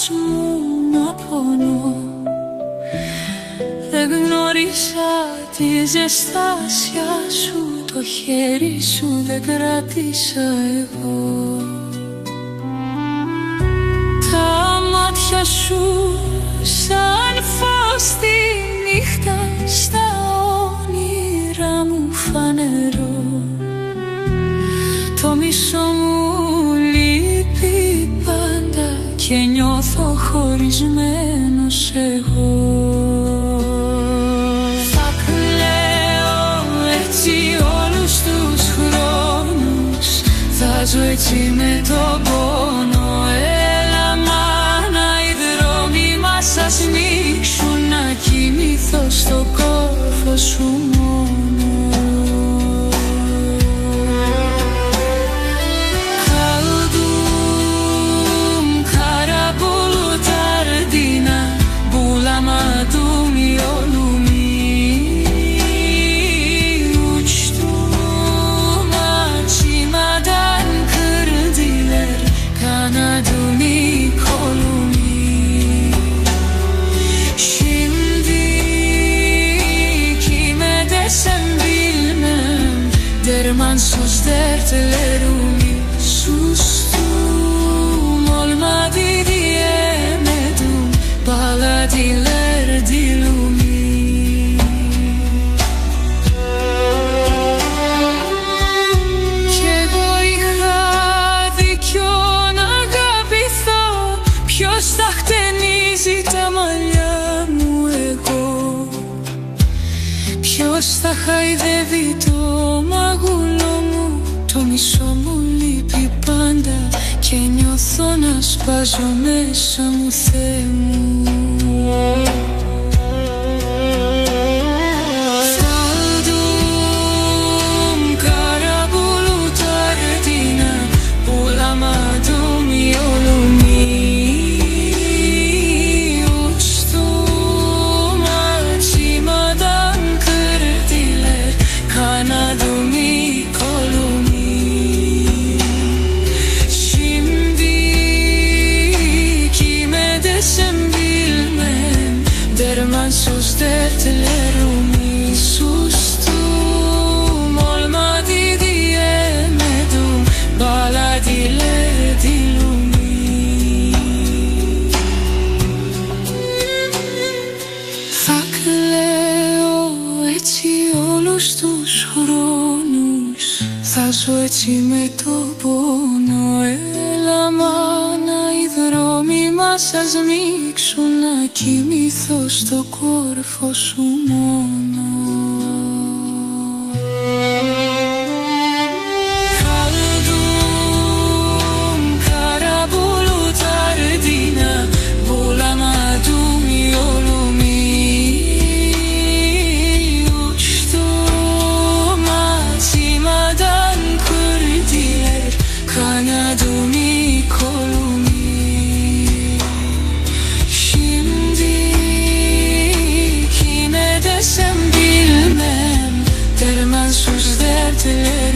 μου να πονώ. Δεν γνώρισα τη ζεστάσια σου, το χέρι σου δεν κράτησα εγώ. Τα μάτια σου σαν φως στη νύχτα, στα όνειρά μου φανερό. Το μισό μου λείπει πάντα και νιώθω χωρισμένος εγώ. Θα κλαίω έτσι όλους τους χρόνους, θα ζω έτσι με τον πόνο. Έλα μάνα, οι δρόμοι μας ας ανοίξουν, να κοιμηθώ στο κόρφο σου μόνο. Derman sus dertlerimi sustum, olmadı diyemedim, bağladılar dilimi. Κι εγώ είχα δίκιο να αγαπηθώ, ποιος θα χτενίζει τα μαλλιά μου εγώ, ποιος θα χαϊδεύει το μαγούλο μου. Το μισό μου λείπει πάντα και νιώθω να σπάζω μέσα μου, Θεέ μου. Saldım kara bulutlarına, bulamadım yolumu. Uçtum açmadan kırdılar kanadımı, kolumu. Şimdi kime desem bilmem, dermansız dertlerimi sustum, olmadı diyemedim, bağladılar dilimi. Θα κλαίω έτσι όλους τους χρόνους, θα ζω έτσι με το πόνο. Έλα μάνα, οι δρόμοι μας ας ανοίξουν, να κοιμηθώ στο κόρφο σου μόνο. Kaldım kara bulutlar ardına, bulamadım yolumu. Uçtum açmadan kırdılar kanadımı, kolumu. Şimdi kime desem bilmem, dermansız dertler